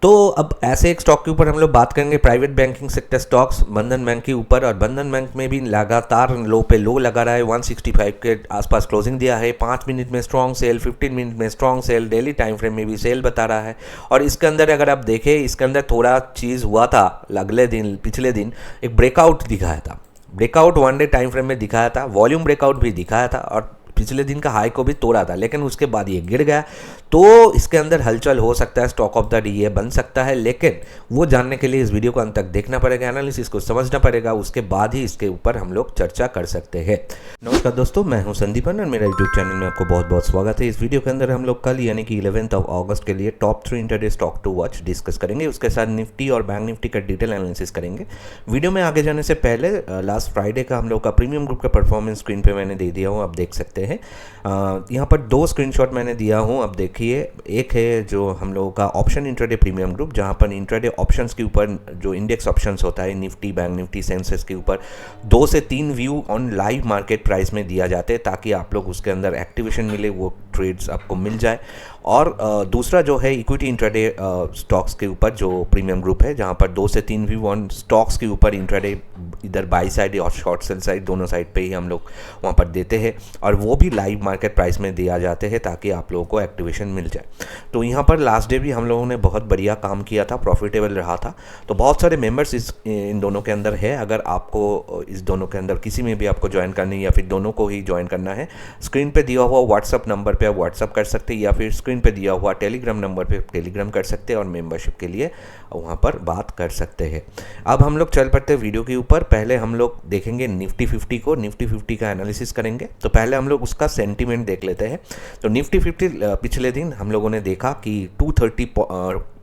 तो अब ऐसे एक स्टॉक के ऊपर हम लोग बात करेंगे प्राइवेट बैंकिंग सेक्टर स्टॉक्स बंधन बैंक के ऊपर। और बंधन बैंक में भी लगातार लो पे लो लगा रहा है, 165 के आसपास क्लोजिंग दिया है। 5 मिनट में स्ट्रॉन्ग सेल, 15 मिनट में strong cell, daily time frame में भी सेल बता रहा है। और इसके अंदर अगर आप देखें, इसके अंदर थोड़ा चीज़ हुआ था अगले दिन, पिछले दिन एक ब्रेकआउट दिखाया था, ब्रेकआउट 1 डे टाइम फ्रेम में दिखाया था, वॉल्यूम ब्रेकआउट भी दिखाया था और पिछले दिन का हाई को भी तोड़ा था, लेकिन उसके बाद ये गिर गया। तो इसके अंदर हलचल हो सकता है, स्टॉक ऑफ द डे ये बन सकता है, लेकिन वो जानने के लिए इस वीडियो को अंत तक देखना पड़ेगा, एनालिसिस को समझना पड़ेगा, उसके बाद ही इसके ऊपर हम लोग चर्चा कर सकते हैं। नमस्कार दोस्तों, मैं हूं संदीपन और मेरा यूट्यूब चैनल में आपको बहुत बहुत स्वागत है। इस वीडियो के अंदर हम लोग कल यानी कि 11 अगस्त के लिए top 3 intraday stock to watch discuss करेंगे, उसके साथ निफ्टी और बैंक निफ्टी का डिटेल एनालिसिस करेंगे। वीडियो में आगे जाने से पहले लास्ट फ्राइडे का हम लोग का प्रीमियम ग्रुप का परफॉर्मेंस स्क्रीन पे मैंने दे दिया हूँ, आप देख सकते हैं। यहाँ पर 2 स्क्रीनशॉट मैंने दिया हूँ, अब देखिए। एक है जो हम लोगों का ऑप्शन इंट्राडे प्रीमियम ग्रुप, जहाँ पर इंट्राडे ऑप्शंस के ऊपर जो इंडेक्स ऑप्शंस होता है निफ्टी, बैंक निफ्टी, सेंसेक्स के ऊपर 2 से 3 view on live market price में दिया जाते हैं, ताकि आप लोग उसके अंदर एक्टिवेशन मिले, वो ट्रेड्स आपको मिल जाए। और दूसरा जो है इक्विटी इंट्राडे स्टॉक्स के ऊपर जो प्रीमियम ग्रुप है, जहाँ पर 2 से 3 व्यू ऑन स्टॉक्स के ऊपर इंट्राडे इधर बाई साइड और शॉर्ट सेल साइड दोनों साइड पे ही हम लोग वहाँ पर देते हैं, और वो भी लाइव मार्केट प्राइस में दिया जाते हैं ताकि आप लोगों को एक्टिवेशन मिल जाए। तो यहाँ पर लास्ट डे भी हम लोगों ने बहुत बढ़िया काम किया था, प्रॉफिटेबल रहा था। तो बहुत सारे मेंबर्स इन दोनों के अंदर है। अगर आपको इस दोनों के अंदर किसी में भी आपको ज्वाइन करनी है या फिर दोनों को ही ज्वाइन करना है, स्क्रीन पे दिया हुआ व्हाट्सअप नंबर पे आप व्हाट्सअप कर सकते हैं, या फिर स्क्रीन पे दिया हुआ टेलीग्राम नंबर पे टेलीग्राम कर सकते हैं और मेंबरशिप के लिए वहाँ पर बात कर सकते हैं। अब हम लोग चल पड़ते हैं वीडियो के ऊपर। पहले हम लोग देखेंगे निफ्टी 50 को, निफ्टी 50 का एनालिसिस करेंगे। तो पहले हम लोग उसका सेंटीमेंट देख लेते हैं। तो निफ्टी 50 पिछले दिन हम लोगों ने देखा कि 230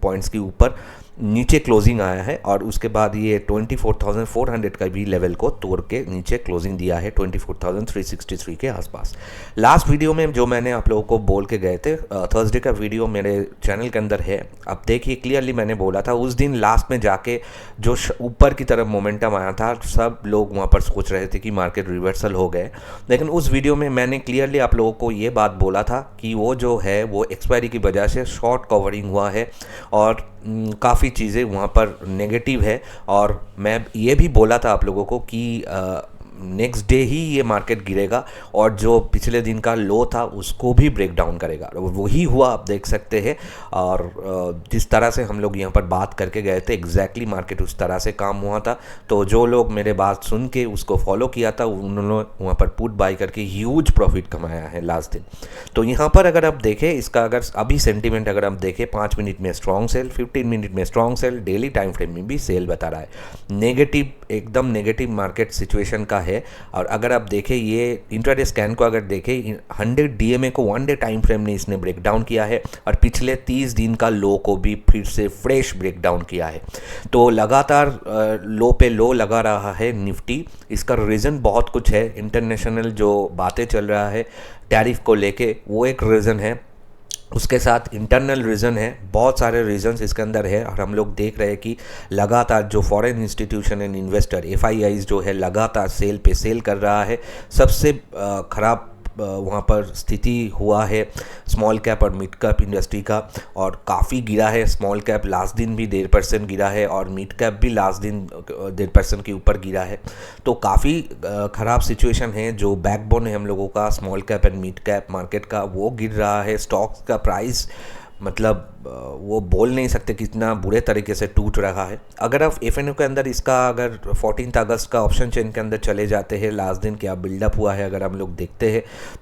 पॉइंट्स के ऊपर नीचे क्लोजिंग आया है, और उसके बाद ये 24,400 का भी लेवल को तोड़ के नीचे क्लोजिंग दिया है 24,363 के आसपास। लास्ट वीडियो में जो मैंने आप लोगों को बोल के गए थे, थर्सडे का वीडियो मेरे चैनल के अंदर है, अब देखिए क्लियरली मैंने बोला था उस दिन लास्ट में जाके जो ऊपर की तरफ मोमेंटम आया था, सब लोग वहाँ पर सोच रहे थे कि मार्केट रिवर्सल हो गए, लेकिन उस वीडियो में मैंने क्लियरली आप लोगों को ये बात बोला था कि वो जो है वो एक्सपायरी की वजह से शॉर्ट कवरिंग हुआ है और काफ़ी चीज़ें वहाँ पर नेगेटिव है। और मैं ये भी बोला था आप लोगों को कि नेक्स्ट डे ही ये मार्केट गिरेगा और जो पिछले दिन का लो था उसको भी ब्रेक डाउन करेगा, और वही हुआ, आप देख सकते हैं। और जिस तरह से हम लोग यहाँ पर बात करके गए थे, एग्जैक्टली मार्केट उस तरह से काम हुआ था। तो जो लोग मेरे बात सुन के उसको फॉलो किया था, उन्होंने वहाँ पर पुट बाई करके ह्यूज प्रॉफिट कमाया है लास्ट दिन। तो यहाँ पर अगर आप देखें इसका, अगर अभी सेंटीमेंट अगर आप देखें, 5 मिनट में स्ट्रॉन्ग सेल, 15 मिनट में strong cell, daily time frame में भी सेल बता रहा है। नेगेटिव, एकदम नेगेटिव मार्केट सिचुएशन का है। और अगर आप देखें ये इंट्राडे स्कैन को अगर देखें, 100 डीएमए को 1 डे टाइम फ्रेम ने इसने ब्रेक डाउन किया है, और पिछले 30 दिन का लो को भी फिर से फ्रेश ब्रेक डाउन किया है। तो लगातार लो पे लो लगा रहा है निफ्टी। इसका रीज़न बहुत कुछ है, इंटरनेशनल जो बातें चल रहा है टैरिफ को लेके, वो एक रीज़न है। उसके साथ इंटरनल रीज़न है, बहुत सारे रीजंस इसके अंदर है। और हम लोग देख रहे हैं कि लगातार जो foreign institution and investor FIIs जो है लगातार सेल पे सेल कर रहा है। सबसे ख़राब वहाँ पर स्थिति हुआ है स्मॉल कैप और मिड कैप इंडस्ट्री का, और काफ़ी गिरा है। स्मॉल कैप लास्ट दिन भी 1.5% गिरा है, और मिड कैप भी लास्ट दिन 1.5% के ऊपर गिरा है। तो काफ़ी ख़राब सिचुएशन है। जो बैकबोन है हम लोगों का small cap and mid cap market का, वो गिर रहा है। स्टॉक्स का प्राइस मतलब वो बोल नहीं सकते कितना बुरे तरीके से टूट रहा है। अगर आप FNO के अंदर इसका, अगर 14 अगस्त का ऑप्शन चेन के अंदर चले जाते हैं, लास्ट दिन क्या बिल्डअप हुआ है अगर हम लोग देखते हैं,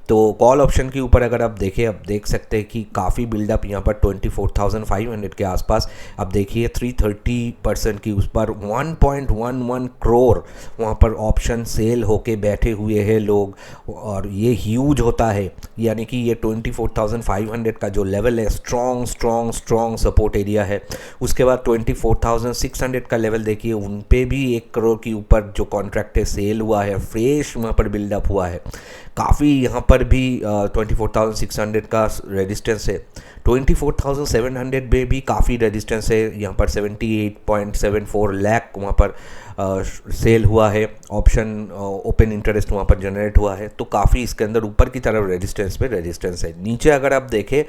तो कॉल ऑप्शन के ऊपर अगर आप देखें, आप देख सकते हैं कि काफ़ी बिल्डअप यहाँ पर 24,500 के आसपास। अब देखिए 330% की उस पर 1.11 करोड़ वहाँ पर ऑप्शन सेल होके बैठे हुए हैं लोग, और ये ह्यूज होता है। यानी कि ये 24,500 का जो लेवल है स्ट्रॉन्ग सपोर्ट एरिया है। उसके बाद 24,600 का लेवल देखिए, उन पे भी 1 करोड़ के ऊपर जो कॉन्ट्रैक्ट है सेल हुआ है, फ्रेश वहाँ पर बिल्डअप हुआ है। काफ़ी यहाँ पर भी 24,600 का रेजिस्टेंस है। 24,700 में भी काफ़ी रेजिस्टेंस है, यहाँ पर 78.74 लाख वहाँ पर सेल हुआ है, ऑप्शन ओपन इंटरेस्ट वहाँ पर जनरेट हुआ है, तो काफ़ी इसके अंदर ऊपर की तरफ रेजिस्टेंस पे रेजिस्टेंस है। नीचे अगर आप देखें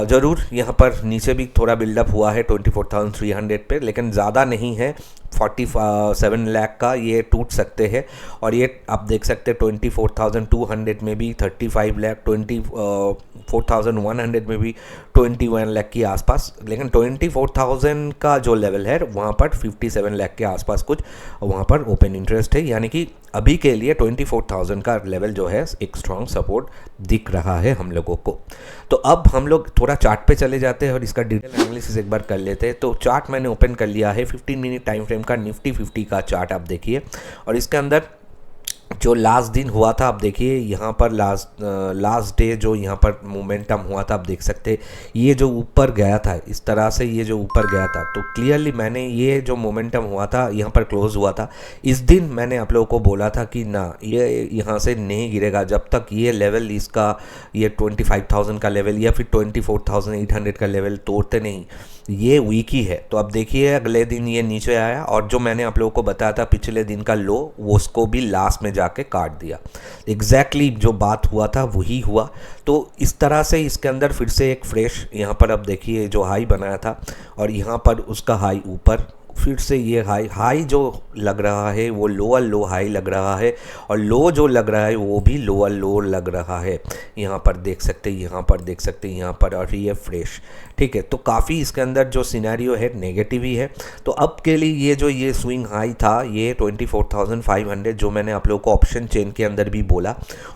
ज़रूर यहाँ पर नीचे भी थोड़ा बिल्डअप हुआ है 24,300 पे, लेकिन ज़्यादा नहीं है, 47 लाख का ये टूट सकते हैं। और ये आप देख सकते हैं 24,200 में भी 35 लाख, 24,100 में भी 21 लाख के आसपास, लेकिन 24,000 का जो लेवल है वहाँ पर 57 लाख के आसपास कुछ वहाँ पर ओपन इंटरेस्ट है, यानी कि अभी के लिए 24,000 का लेवल जो है एक स्ट्रॉन्ग सपोर्ट दिख रहा है हम लोगों को। तो अब हम लोग थोड़ा चार्ट पे चले जाते हैं और इसका डिटेल एनालिसिस एक बार कर लेते हैं। तो चार्ट मैंने ओपन कर लिया है 15 मिनट टाइम फ्रेम का निफ्टी 50 का चार्ट आप देखिए, और इसके अंदर जो लास्ट दिन हुआ था आप देखिए, यहाँ पर लास्ट डे जो यहाँ पर मोमेंटम हुआ था आप देख सकते हैं, ये जो ऊपर गया था इस तरह से, ये जो ऊपर गया था, तो क्लियरली मैंने ये जो मोमेंटम हुआ था यहाँ पर क्लोज हुआ था, इस दिन मैंने आप लोगों को बोला था कि ना ये यहाँ से नहीं गिरेगा जब तक ये लेवल इसका ये 25,000 का लेवल या फिर 24,800 का लेवल तोड़ते नहीं, ये वीक ही है। तो अब देखिए अगले दिन ये नीचे आया, और जो मैंने आप लोगों को बताया था पिछले दिन का लो, वो उसको भी लास्ट में जाके काट दिया। एग्जैक्टली जो बात हुआ था वही हुआ। तो इस तरह से इसके अंदर फिर से एक फ्रेश यहाँ पर अब देखिए जो हाई बनाया था, और यहाँ पर उसका हाई ऊपर, फिर से ये हाई जो लग रहा है वो लोअर लो हाई लग रहा है, और लो जो लग रहा है वो भी लोअर लो लग रहा है। यहाँ पर देख सकते हैं, यहाँ पर देख सकते हैं, यहाँ पर, और ये फ्रेश, ठीक है। तो काफ़ी इसके अंदर जो सिनेरियो है नेगेटिव ही है। तो अब के लिए ये जो ये स्विंग हाई था ये 24,500 जो मैंने आप लोगों को ऑप्शन चेन के अंदर भी बोला,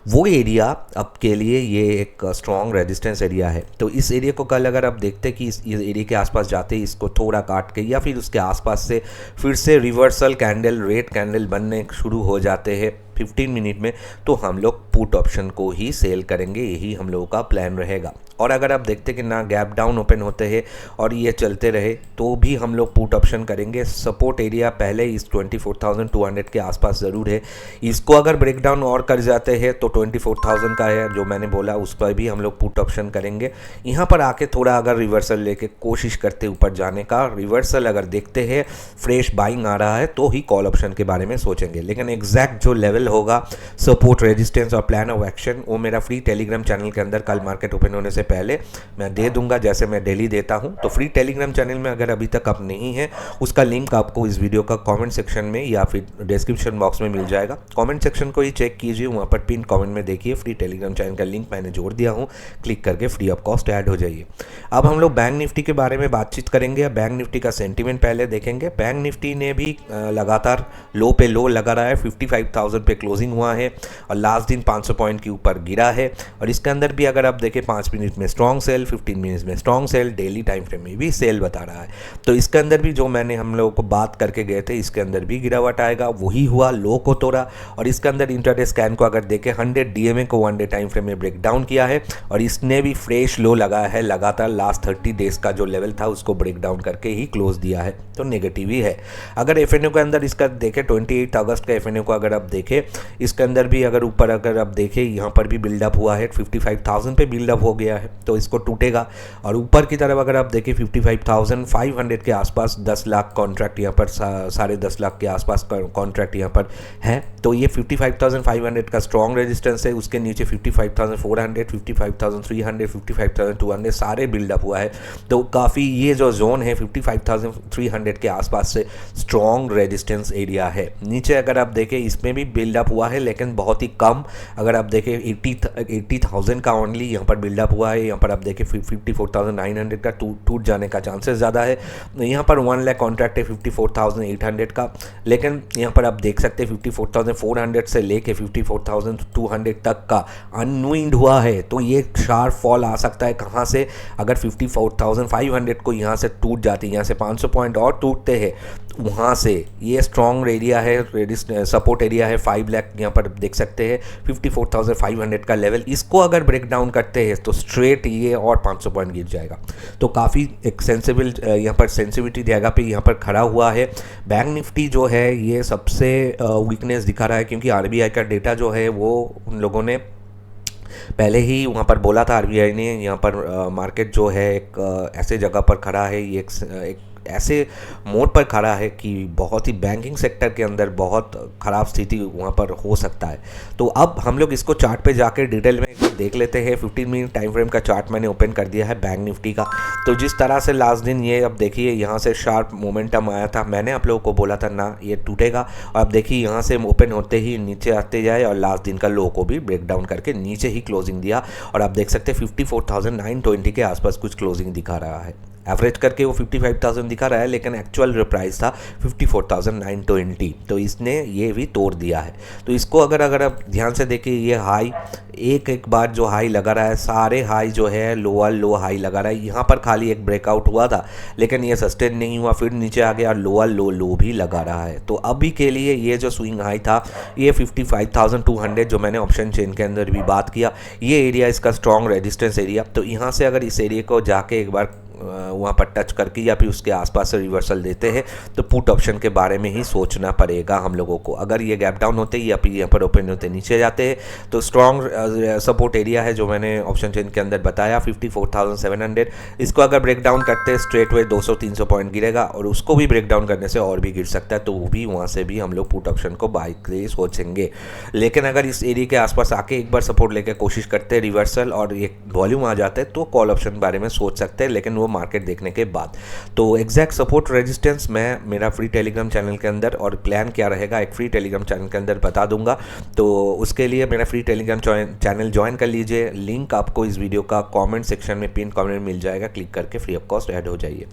वो एरिया अब के लिए ये एक स्ट्रॉन्ग रेजिस्टेंस एरिया है। तो इस एरिया को कल अगर आप देखते कि इस एरिया के आसपास जाते, इसको थोड़ा काट के या फिर उसके आसपास से फिर से रिवर्सल कैंडल, रेड कैंडल बनने शुरू हो जाते हैं 15 मिनट में, तो हम लोग पुट ऑप्शन को ही सेल करेंगे, यही हम लोगों का प्लान रहेगा। और अगर आप देखते कि ना गैप डाउन ओपन होते हैं और ये चलते रहे तो भी हम लोग पुट ऑप्शन करेंगे। सपोर्ट एरिया पहले इस 24,200 के आसपास ज़रूर है, इसको अगर ब्रेक डाउन और कर जाते हैं तो 24,000 का है जो मैंने बोला, उस पर भी हम लोग पुट ऑप्शन करेंगे। यहाँ पर आके थोड़ा अगर रिवर्सल लेके कोशिश करते ऊपर जाने का, रिवर्सल अगर देखते हैं फ्रेश बाइंग आ रहा है तो ही कॉल ऑप्शन के बारे में सोचेंगे। लेकिन एग्जैक्ट जो लेवल होगा सपोर्ट, रेजिस्टेंस और प्लान ऑफ एक्शन, वो मेरा फ्री टेलीग्राम चैनल के अंदर कल मार्केट ओपन होने से पहले मैं दे दूंगा, जैसे मैं डेली देता हूं। तो फ्री टेलीग्राम चैनल में अगर अभी तक आप नहीं है, उसका लिंक आपको इस वीडियो का कमेंट सेक्शन में या फिर डिस्क्रिप्शन बॉक्स में मिल जाएगा। कमेंट सेक्शन को ही चेक कीजिए, वहां पर पिन कमेंट में देखिए फ्री टेलीग्राम चैनल का लिंक मैंने जोड़ दिया हूँ, क्लिक करके फ्री ऑफ कॉस्ट ऐड हो जाइए। अब हम लोग बैंक निफ्टी के बारे में बातचीत करेंगे। बैंक निफ्टी का सेंटीमेंट पहले देखेंगे। बैंक निफ्टी ने भी लगातार लो पे लो लगा रहा है, 55,000 पे क्लोजिंग हुआ है और लास्ट दिन 500 पॉइंट के ऊपर गिरा है। और इसके अंदर भी अगर आप देखें 5 मिनट में स्ट्रॉन्ग सेल, 15 मिनट में strong cell, daily time frame में भी सेल बता रहा है। तो इसके अंदर भी जो मैंने हम लोगों को बात करके गए थे, इसके अंदर भी गिरावट आएगा, वही हुआ, लो को तोड़ा। और इसके अंदर इंटरडे स्कैन को अगर देखें 100 डीएमए को 1 डे टाइम फ्रेम में ब्रेक डाउन किया है और इसने भी फ्रेश लो लगाया है, लगातार लास्ट 30 डेज का जो लेवल था उसको ब्रेक डाउन करके ही क्लोज दिया है, तो नेगेटिव ही है। अगर एफएनओ के अंदर इसका देखें 28 अगस्त का एफएनओ को अगर आप देखें, इसके अंदर भी अगर ऊपर अगर आप देखें यहाँ पर भी बिल्डअप हुआ है, 55,000 पे बिल्डअप हो गया है, तो इसको टूटेगा। और ऊपर की तरफ अगर आप देखें 55,500 के आसपास 10 लाख कॉन्ट्रैक्ट यहाँ पर 10.5 लाख के आसपास कॉन्ट्रैक्ट यहाँ पर है, तो ये 55,500 का स्ट्रॉन्ग रेजिस्टेंस है। उसके नीचे 55,400, 55,300, 55,200 सारे बिल्डअप हुआ है। तो काफ़ी ये जो जोन है 55,300 के आसपास से स्ट्रॉन्ग रेजिस्टेंस एरिया है। नीचे अगर आप देखें इसमें भी बिल्डअप हुआ है, लेकिन बहुत ही कम। अगर आप देखें 80,000 का ओनली यहाँ पर बिल्डअप हुआ है। यहाँ पर आप देखें 54,900 का टूट जाने का चांसेस ज़्यादा है। यहाँ पर 1 लाख कॉन्ट्रैक्ट है 54,800 का, लेकिन यहाँ पर आप देख सकते हैं 54,400 से लेके 54,200 तक का अनविंड हुआ है। तो ये शार्प फॉल आ सकता है कहाँ से, अगर 54,500 को यहाँ से टूट जाती है, यहाँ से 500 पॉइंट और टूटते हैं, वहाँ से ये स्ट्रॉन्ग एरिया है, सपोर्ट एरिया है 5 लाख, यहाँ पर देख सकते हैं 54,500 का लेवल। इसको अगर ब्रेक डाउन करते हैं तो स्ट्रेट ये और 500 पॉइंट गिर जाएगा। तो काफ़ी एक सेंसिबल यहाँ पर सेंसिटिविटी जगह पे यहाँ पर खड़ा हुआ है। बैंक निफ्टी जो है ये सबसे वीकनेस दिखा रहा है, क्योंकि आरबीआई का डेटा जो है वो उन लोगों ने पहले ही वहाँ पर बोला था आरबीआई ने, यहाँ पर मार्केट जो है एक ऐसे जगह पर खड़ा है, ये एक ऐसे मोड पर खड़ा है कि बहुत ही बैंकिंग सेक्टर के अंदर बहुत ख़राब स्थिति वहाँ पर हो सकता है। तो अब हम लोग इसको चार्ट पे जाके डिटेल में देख लेते हैं। 15 मिनट टाइम फ्रेम का चार्ट मैंने ओपन कर दिया है बैंक निफ्टी का। तो जिस तरह से लास्ट दिन ये, अब देखिए यहाँ से शार्प मोमेंटम आया था, मैंने आप लोगों को बोला था ना ये टूटेगा, और अब देखिए यहाँ से ओपन होते ही नीचे आते जाए और लास्ट दिन का लो को भी ब्रेक डाउन करके नीचे ही क्लोजिंग दिया। और आप देख सकते हैं 54,920 के आसपास कुछ क्लोजिंग दिखा रहा है। एवरेज करके वो 55,000 दिखा रहा है, लेकिन एक्चुअल जो प्राइस था 54,920, तो इसने ये भी तोड़ दिया है। तो इसको अगर आप ध्यान से देखिए, ये हाई एक बार जो हाई लगा रहा है, सारे हाई जो है लोअर लो हाई लगा रहा है। यहाँ पर खाली एक ब्रेकआउट हुआ था, लेकिन ये सस्टेन नहीं हुआ, फिर नीचे आ गया, लोअर लो भी लगा रहा है। तो अभी के लिए ये जो स्विंग हाई था ये 55,200, जो मैंने ऑप्शन चेन के अंदर भी बात किया, ये एरिया इसका स्ट्रॉन्ग रेजिस्टेंस एरिया। तो यहाँ से अगर इस एरिया को जाके एक बार वहाँ पर टच करके या फिर उसके आसपास से रिवर्सल देते हैं, तो पुट ऑप्शन के बारे में ही सोचना पड़ेगा हम लोगों को। अगर ये गैप डाउन होते या फिर यहाँ पर ओपन होते नीचे जाते हैं, तो स्ट्रॉन्ग सपोर्ट एरिया है जो मैंने ऑप्शन चेन के अंदर बताया 54,700। इसको अगर ब्रेक डाउन करते हैं स्ट्रेट वे 200-300 पॉइंट गिरेगा, और उसको भी ब्रेक डाउन करने से और भी गिर सकता है, तो वो भी वहाँ से भी हम लोग पुट ऑप्शन को बाय के लिए सोचेंगे। लेकिन अगर इस एरिया के आसपास आके एक बार सपोर्ट लेकर कोशिश करते हैं रिवर्सल और एक वॉल्यूम आ जाते हैं, तो कॉल ऑप्शन बारे में सोच सकते हैं, लेकिन वो मार्केट देखने के बाद। तो एग्जैक्ट सपोर्ट रेजिस्टेंस मैं मेरा फ्री टेलीग्राम चैनल के अंदर, और प्लान क्या रहेगा एक फ्री टेलीग्राम चैनल के अंदर बता दूंगा। तो उसके लिए मेरा फ्री टेलीग्राम चैनल ज्वाइन कर लीजिए। लिंक आपको इस वीडियो का कमेंट सेक्शन में पिन कमेंट मिल जाएगा, क्लिक करके फ्री ऑफ कॉस्ट ऐड हो जाइए।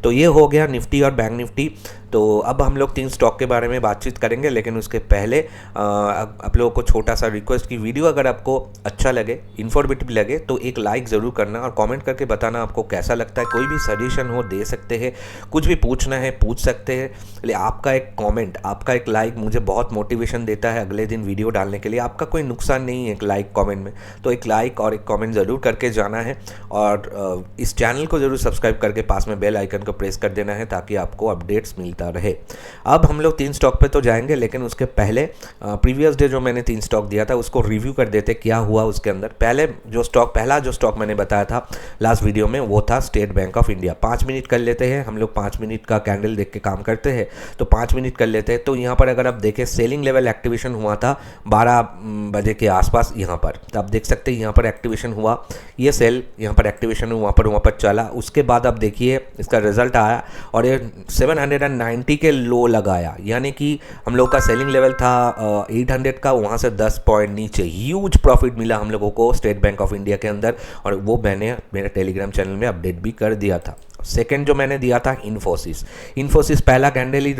तो ये हो गया निफ्टी और बैंक निफ्टी। तो अब हम लोग 3 स्टॉक के बारे में बातचीत करेंगे, लेकिन उसके पहले आप लोगों को छोटा सा रिक्वेस्ट की वीडियो अगर आपको अच्छा लगे, इन्फॉर्मेटिव लगे, तो एक लाइक ज़रूर करना और कमेंट करके बताना आपको कैसा लगता है। कोई भी सजेशन हो दे सकते हैं, कुछ भी पूछना है पूछ सकते हैं। ले आपका एक कमेंट, आपका एक लाइक मुझे बहुत मोटिवेशन देता है अगले दिन वीडियो डालने के लिए। आपका कोई नुकसान नहीं है एक लाइक कमेंट में, तो एक लाइक और एक कमेंट ज़रूर करके जाना है। और इस चैनल को ज़रूर सब्सक्राइब करके पास में बेल आइकन को प्रेस कर देना है, ताकि आपको अपडेट्स मिलता रहे। अब हम लोग 3 स्टॉक पे तो जाएंगे, लेकिन उसके पहले प्रीवियस डे जो मैंने 3 स्टॉक दिया था उसको रिव्यू कर देते क्या हुआ उसके अंदर। पहला जो स्टॉक मैंने बताया था लास्ट वीडियो में, वो था state bank of India. 5 minute कर लेते हैं हम लोग, 5 मिनट का कैंडल देख के काम करते हैं, तो 5 मिनट कर लेते हैं। तो यहाँ पर अगर आप देखें सेलिंग लेवल एक्टिवेशन हुआ था 12 बजे के आसपास यहाँ पर, तो आप देख सकते हैं यहाँ पर एक्टिवेशन हुआ, ये सेल यहाँ पर एक्टिवेशन हुआ, वहाँ पर चला। उसके बाद आप देखिए इसका रिजल्ट आया और ये 790 के लो लगाया, यानी कि हम लोग का सेलिंग लेवल था 800 का, वहाँ से 10 पॉइंट नीचे ह्यूज प्रॉफिट मिला हम लोगों को स्टेट बैंक ऑफ इंडिया के अंदर, और वो मैंने मेरे टेलीग्राम चैनल में अपडेट भी कर दिया था। सेकेंड जो मैंने दिया था इन्फोसिस पहला कैंडल ही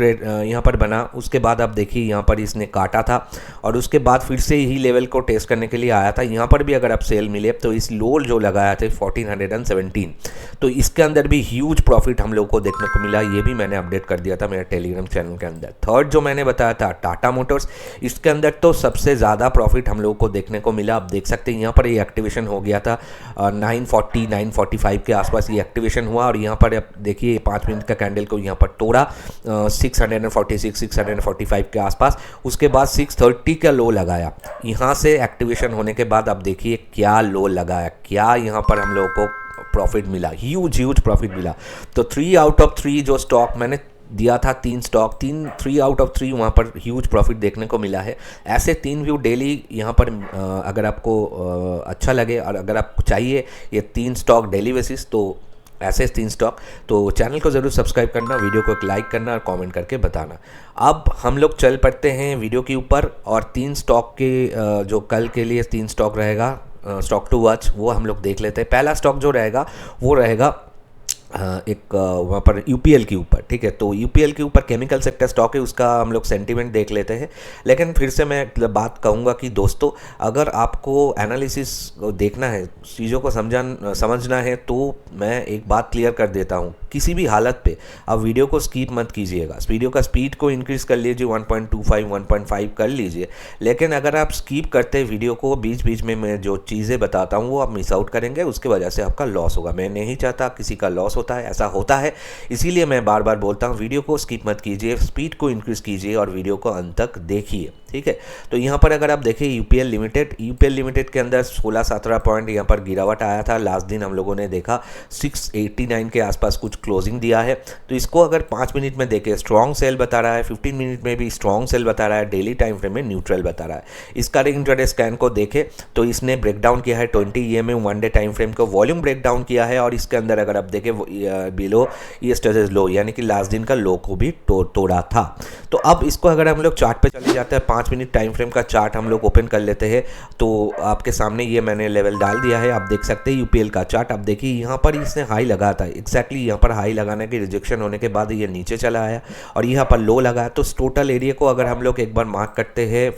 यहाँ पर बना, उसके बाद आप देखिए यहाँ पर इसने काटा था, और उसके बाद फिर से यही लेवल को टेस्ट करने के लिए आया था। यहाँ पर भी अगर आप सेल मिले तो इस लो जो लगाया था 1417, तो इसके अंदर भी ह्यूज प्रॉफिट हम लोग को देखने को मिला, ये भी मैंने अपडेट कर दिया था मेरे टेलीग्राम चैनल के अंदर। थर्ड जो मैंने बताया था टाटा मोटर्स, इसके अंदर तो सबसे ज़्यादा प्रॉफिट हम लोग को देखने को मिला। आप देख सकते हैं यहाँ पर ये एक्टिवेशन हो गया था 940-945 के आसपास ये एक्टिवेशन हुआ, और यहाँ पर आप देखिए 5 मिनट का कैंडल को यहाँ पर तोड़ा 646-645 के आसपास। उसके बाद 630 का लो लगाया, यहाँ से एक्टिवेशन होने के बाद आप देखिए क्या लो लगाया, क्या यहाँ पर हम लोगों को प्रॉफिट मिला, ह्यूज प्रॉफिट मिला। तो 3 आउट ऑफ 3 जो स्टॉक मैंने दिया था, 3 स्टॉक 3 आउट ऑफ 3 वहाँ पर ह्यूज प्रॉफिट देखने को मिला है। ऐसे 3 व्यू डेली यहाँ पर अगर आपको अच्छा लगे और अगर आपको चाहिए ये 3 स्टॉक डेली बेसिस, तो ऐसे 3 स्टॉक, तो चैनल को ज़रूर सब्सक्राइब करना, वीडियो को एक लाइक करना और कमेंट करके बताना। अब हम लोग चल पड़ते हैं वीडियो के ऊपर, और 3 स्टॉक के जो कल के लिए 3 स्टॉक रहेगा स्टॉक टू वॉच, वो हम लोग देख लेते हैं। पहला स्टॉक जो रहेगा वो रहेगा एक वहाँ पर यूपीएल के ऊपर, ठीक है। तो यूपीएल के ऊपर केमिकल सेक्टर स्टॉक है, उसका हम लोग सेंटीमेंट देख लेते हैं। लेकिन फिर से मैं बात कहूँगा कि दोस्तों, अगर आपको एनालिसिस देखना है, चीज़ों को समझना है, तो मैं एक बात क्लियर कर देता हूँ, किसी भी हालत पे आप वीडियो को स्किप मत कीजिएगा। वीडियो का स्पीड को इंक्रीज़ कर लीजिए, 1.25-1.5 कर लीजिए। लेकिन अगर आप स्किप करते वीडियो को, बीच में मैं जो चीज़ें बताता हूँ वो आप मिस आउट करेंगे, उसके वजह से आपका लॉस होगा। मैं नहीं चाहता किसी का लॉस होता है, ऐसा होता है, इसीलिए मैं बार बार बोलता हूँ वीडियो को स्किप मत कीजिए, स्पीड को इंक्रीज़ कीजिए और वीडियो को अंत तक देखिए। ठीक है। तो यहाँ पर अगर आप देखें यूपीएल लिमिटेड के अंदर 16-17 पॉइंट यहाँ पर गिरावट आया था। लास्ट दिन हम लोगों ने देखा 689 के आसपास कुछ क्लोजिंग दिया है। तो इसको अगर 5 मिनट में देखें स्ट्रॉन्ग सेल बता रहा है, 15 मिनट में भी स्ट्रॉन्ग सेल बता रहा है, डेली टाइम फ्रेम में न्यूट्रल बता रहा है। इसका इंट्राडे स्कैन को देखें तो इसने ब्रेकडाउन किया है 20 EMA 1 डे टाइम फ्रेम को, वॉल्यूम ब्रेकडाउन किया है और इसके अंदर अगर आप देखें बिलो यस्टरडेज लो यानी कि लास्ट दिन का लो को भी तोड़ा था। तो अब इसको अगर हम लोग चार्ट पे चले जाते हैं, 5 मिनट टाइम फ्रेम का चार्ट हम लोग ओपन कर लेते हैं, तो आपके सामने ये मैंने लेवल डाल दिया है। आप देख सकते हैं यूपीएल का चार्ट। आप देखिए यहाँ पर इसने हाई लगा था, एग्जैक्टली यहाँ पर हाई लगाने के रिजेक्शन होने के बाद ये नीचे चला आया और यहाँ पर लो लगा। तो टोटल एरिया को अगर हम लोग एक बार मार्क करते हैं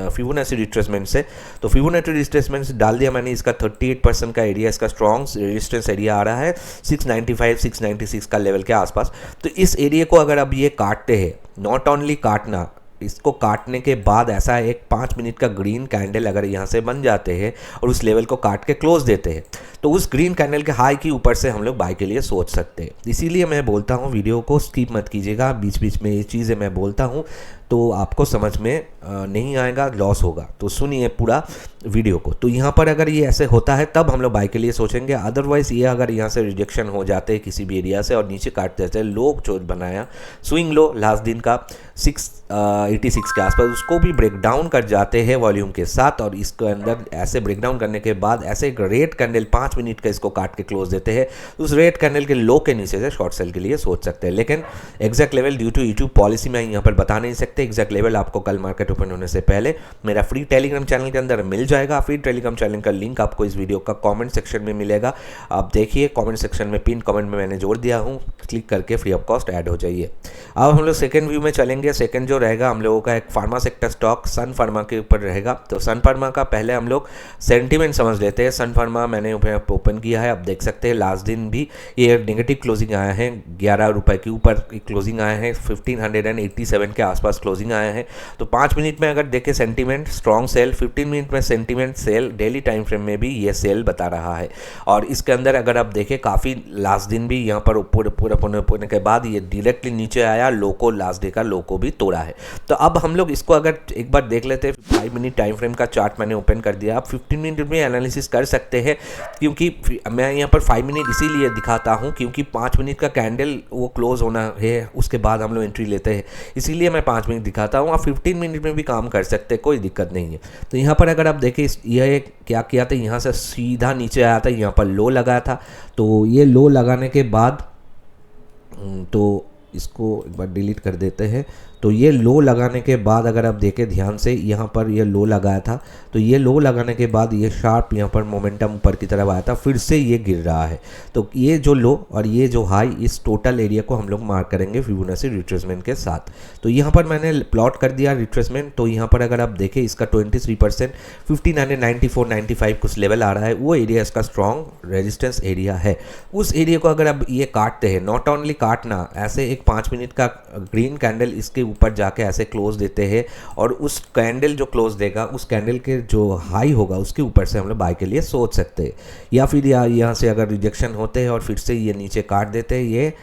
फिबोनाची रिट्रेसमेंट से, तो फिबोनाची रिट्रेसमेंट से डाल दिया मैंने। इसका 38% का एरिया इसका स्ट्रॉन्ग रेजिस्टेंस एरिया आ रहा है 695 696 का लेवल के आसपास। तो इस एरिया को अगर अब ये काटते हैं, नॉट ओनली काटना, इसको काटने के बाद ऐसा एक 5 मिनट का ग्रीन कैंडल अगर यहाँ से बन जाते हैं और उस लेवल को काट के क्लोज देते हैं, तो उस ग्रीन कैंडल के हाई के ऊपर से हम लोग बाय के लिए सोच सकते हैं। इसीलिए मैं बोलता हूँ वीडियो को स्किप मत कीजिएगा, बीच बीच में ये चीज़ें मैं बोलता हूँ तो आपको समझ में नहीं आएगा, लॉस होगा। तो सुनिए पूरा वीडियो को। तो यहाँ पर अगर ये ऐसे होता है तब हम लोग बाय के लिए सोचेंगे, अदरवाइज ये अगर यहाँ से रिजेक्शन हो जाते हैं किसी भी एरिया से और नीचे काट देते हैं, लो जो बनाया स्विंग लो लास्ट दिन का 686 के आसपास, उसको भी ब्रेक डाउन कर जाते हैं वॉल्यूम के साथ और इसके अंदर ऐसे ब्रेक डाउन करने के बाद ऐसे एक रेड कैंडल 5 मिनट का इसको काट के क्लोज देते हैं, उस रेड कैंडल के लो के नीचे से शॉर्ट सेल के लिए सोच सकते हैं। लेकिन exact level due to YouTube policy में यहाँ पर बता नहीं सकते। एग्जैक्ट लेवल आपको कल मार्केट ओपन होने से पहले मेरा फ्री टेलीग्राम चैनल के अंदर मिल जाएगा। फ्री टेलीग्राम चैनल का लिंक आपको इस वीडियो का कमेंट सेक्शन में मिलेगा। आप देखिए कमेंट सेक्शन में पिन कमेंट में मैंने जोड़ दिया हूँ, क्लिक करके फ्री ऑफ कॉस्ट ऐड हो जाइए। अब हम लोग सेकंड व्यू में चलेंगे। सेकंड जो रहेगा हम लोगों का एक फार्मा सेक्टर स्टॉक सन फार्मा के ऊपर रहेगा। तो सन फार्मा का पहले हम लोग सेंटीमेंट समझ लेते हैं। सन फार्मा मैंने ओपन किया है, आप देख सकते हैं लास्ट दिन भी ये नेगेटिव क्लोजिंग आया है, 11 रुपये के ऊपर क्लोजिंग आया है, 1587 के आसपास क्लोजिंग आया है। तो 5 मिनट में अगर देखें सेंटीमेंट स्ट्रॉन्ग सेल, 15 मिनट में sentiment sell, daily time frame में भी ये सेल बता रहा है। और इसके अंदर अगर आप देखें काफ़ी लास्ट दिन भी यहाँ पर पूरा होने के बाद ये डायरेक्टली नीचे आया, लो को लास्ट डे का लो को भी तोड़ा है। तो अब हम लोग इसको अगर एक बार देख लेते हैं, 5 मिनट टाइम फ्रेम का चार्ट मैंने ओपन कर दिया। आप 15 मिनट में एनालिसिस कर सकते हैं, क्योंकि मैं यहाँ पर 5 मिनट इसीलिए दिखाता हूँ क्योंकि 5 मिनट का कैंडल वो क्लोज होना है, उसके बाद हम लोग एंट्री लेते हैं, इसीलिए मैं 5 मिनट दिखाता हूँ। आप 15 मिनट में भी काम कर सकते हैं, कोई दिक्कत नहीं है। तो यहाँ पर अगर आप देखें यह क्या किया था, यहाँ से सीधा नीचे आया था, यहाँ पर लो लगाया था। तो ये लो लगाने के बाद तो इसको एक बार डिलीट कर देते हैं। तो ये लो लगाने के बाद अगर आप देखें ध्यान से, यहाँ पर ये लो लगाया था, तो ये लो लगाने के बाद ये शार्प यहाँ पर मोमेंटम ऊपर की तरफ आया था, फिर से ये गिर रहा है। तो ये जो लो और ये जो हाई, इस टोटल एरिया को हम लोग मार्क करेंगे फिबोनाची रिट्रेसमेंट के साथ। तो यहाँ पर मैंने प्लॉट कर दिया रिट्रेसमेंट। तो यहाँ पर अगर आप देखें इसका 23% 1594-95 कुछ लेवल आ रहा है, वो एरिया इसका स्ट्रॉन्ग रेजिस्टेंस एरिया है। उस एरिया को अगर आप ये काटते हैं, नॉट ओनली काटना, ऐसे एक 5 मिनट का ग्रीन कैंडल इसके ऊपर जाके ऐसे क्लोज देते हैं और उस कैंडल जो क्लोज देगा, उस कैंडल के जो हाई होगा उसके ऊपर से हम लोग बाय के लिए सोच सकते हैं। या फिर यहाँ से अगर रिजेक्शन होते हैं और फिर से ये नीचे काट देते हैं, ये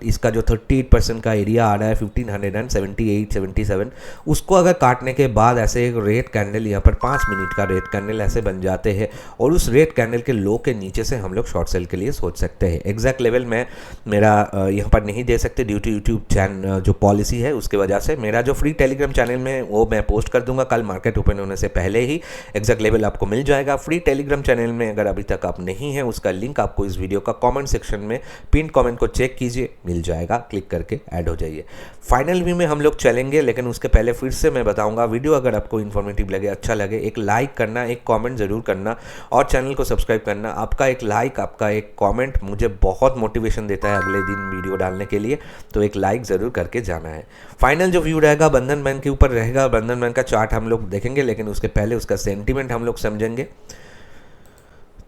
इसका जो 38% का एरिया आ रहा है 1578-77, उसको अगर काटने के बाद ऐसे एक रेड कैंडल यहाँ पर 5 मिनट का रेड कैंडल ऐसे बन जाते हैं और उस रेड कैंडल के लो के नीचे से हम लोग शॉर्ट सेल के लिए सोच सकते हैं। एग्जैक्ट लेवल में मेरा यहाँ पर नहीं दे सकते ड्यू टू यूट्यूब चैनल जो पॉलिसी है, उसकी वजह से मेरा जो फ्री टेलीग्राम चैनल में वो मैं पोस्ट कर दूंगा कल मार्केट ओपन होने से पहले ही। एग्जैक्ट लेवल आपको मिल जाएगा फ्री टेलीग्राम चैनल में। अगर अभी तक आप नहीं हैं, उसका लिंक आपको इस वीडियो का कॉमेंट सेक्शन में पिन कॉमेंट को चेक कीजिए, मिल जाएगा, क्लिक करके ऐड हो जाइए। फाइनल व्यू में हम लोग चलेंगे, लेकिन उसके पहले फिर से मैं बताऊंगा, वीडियो अगर आपको इन्फॉर्मेटिव लगे, अच्छा लगे, एक लाइक करना, एक कमेंट जरूर करना और चैनल को सब्सक्राइब करना। आपका एक लाइक, आपका एक कमेंट मुझे बहुत मोटिवेशन देता है अगले दिन वीडियो डालने के लिए, तो एक लाइक ज़रूर करके जाना है। फाइनल जो व्यू रहेगा बंधन बैंक के ऊपर रहेगा। बंधन बैंक का चार्ट हम लोग देखेंगे, लेकिन उसके पहले उसका सेंटीमेंट हम लोग समझेंगे।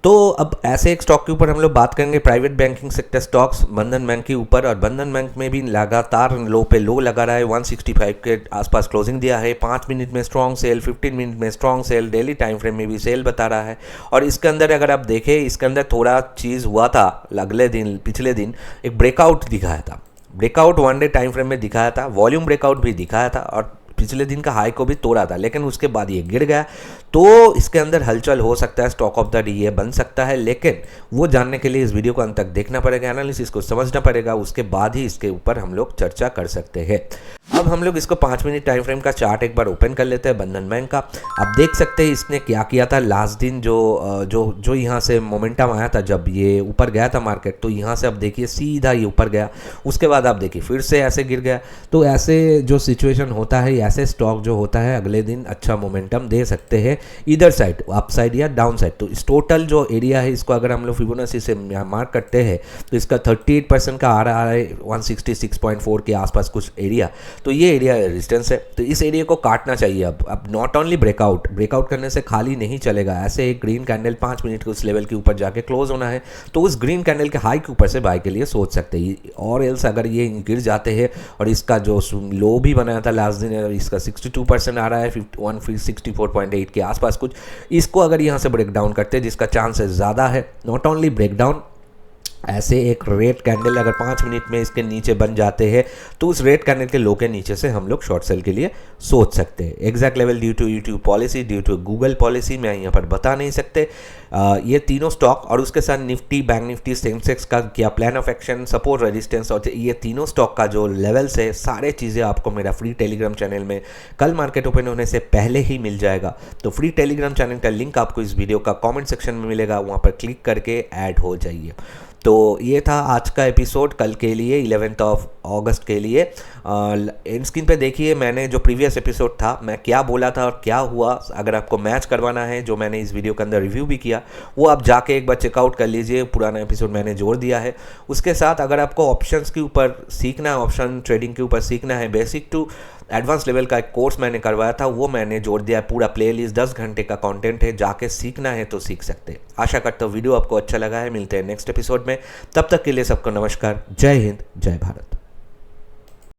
तो अब ऐसे एक स्टॉक के ऊपर हम लोग बात करेंगे, प्राइवेट बैंकिंग सेक्टर स्टॉक्स बंधन बैंक के ऊपर। और बंधन बैंक में भी लगातार लो पे लो लगा रहा है, 165 के आसपास क्लोजिंग दिया है। 5 मिनट में स्ट्रॉन्ग सेल, 15 मिनट में strong cell, daily time frame में भी सेल बता रहा है। और इसके अंदर अगर आप देखें, इसके अंदर थोड़ा चीज़ हुआ था अगले दिन, पिछले दिन एक ब्रेकआउट दिखाया था, ब्रेकआउट 1 डे टाइम फ्रेम में दिखाया था, वॉल्यूम ब्रेकआउट भी दिखाया था और पिछले दिन का हाई को भी तोड़ा था, लेकिन उसके बाद ये गिर गया। तो इसके अंदर हलचल हो सकता है, स्टॉक ऑफ द डे ये बन सकता है, लेकिन वो जानने के लिए इस वीडियो को अंत तक देखना पड़ेगा, एनालिसिस को समझना पड़ेगा, उसके बाद ही इसके ऊपर हम लोग चर्चा कर सकते हैं। अब हम लोग इसको 5 मिनट टाइम फ्रेम का चार्ट एक बार ओपन कर लेते हैं बंधन बैंक का। आप देख सकते हैं इसने क्या किया था लास्ट दिन, जो यहाँ से मोमेंटम आया था जब ये ऊपर गया था मार्केट, तो यहाँ से आप देखिए सीधा ये ऊपर गया, उसके बाद आप देखिए फिर से ऐसे गिर गया। तो ऐसे जो सिचुएशन होता है, ऐसे स्टॉक जो होता है अगले दिन अच्छा मोमेंटम दे सकते हैं इधर साइड, अप साइड या डाउन साइड। तो इस टोटल जो एरिया है इसको अगर हम लोग फिबोनाची से मार्क करते हैं तो इसका 38% का आ रहा है 166.4 के आसपास कुछ एरिया। तो ये एरिया रेजिस्टेंस है, तो इस एरिया को काटना चाहिए। अब नॉट ओनली ब्रेकआउट करने से खाली नहीं चलेगा, ऐसे एक ग्रीन कैंडल 5 मिनट के उस लेवल के ऊपर जाके क्लोज होना है, तो उस ग्रीन कैंडल के हाई के ऊपर से बाय के लिए सोच सकते हैं। और एल्स अगर ये गिर जाते हैं और इसका जो लो भी बनाया था लास्ट दिन, इसका 62% आ रहा है 164.8 के आसपास कुछ, इसको अगर यहाँ से ब्रेक डाउन करते हैं जिसका चांसेस ज़्यादा है, नॉट ओनली ब्रेक डाउन, ऐसे एक रेड कैंडल अगर 5 मिनट में इसके नीचे बन जाते हैं तो उस रेड कैंडल के लो के नीचे से हम लोग शॉर्ट सेल के लिए सोच सकते हैं। Exact level due to YouTube policy, due to Google policy मैं यहाँ पर बता नहीं सकते। ये तीनों स्टॉक और उसके साथ निफ्टी, बैंक निफ्टी, सेंसेक्स का क्या plan of action, support, resistance और ये तीनों स्टॉक का जो लेवल्स है, सारे चीज़ें आपको मेरा फ्री टेलीग्राम चैनल में कल मार्केट ओपन होने से पहले ही मिल जाएगा। तो फ्री टेलीग्राम चैनल का लिंक आपको इस वीडियो का कॉमेंट सेक्शन में मिलेगा, वहाँ पर क्लिक करके ऐड हो जाइए। तो ये था आज का एपिसोड कल के लिए 11 अगस्त के लिए। एंड स्क्रीन पे देखिए मैंने जो प्रीवियस एपिसोड था मैं क्या बोला था और क्या हुआ, अगर आपको मैच करवाना है जो मैंने इस वीडियो के अंदर रिव्यू भी किया वो आप जाके एक बार चेकआउट कर लीजिए, पुराना एपिसोड मैंने जोड़ दिया है। उसके साथ अगर आपको ऑप्शंस के ऊपर सीखना है, ऑप्शन ट्रेडिंग के ऊपर सीखना है, बेसिक टू एडवांस लेवल का एक कोर्स मैंने करवाया था, वो मैंने जोड़ दिया है, पूरा प्लेलिस्ट 10 घंटे का कंटेंट है, जाके सीखना है तो सीख सकते हैं। आशा करता हूँ वीडियो आपको अच्छा लगा है, मिलते हैं नेक्स्ट एपिसोड में, तब तक के लिए सबको नमस्कार, जय हिंद, जय भारत।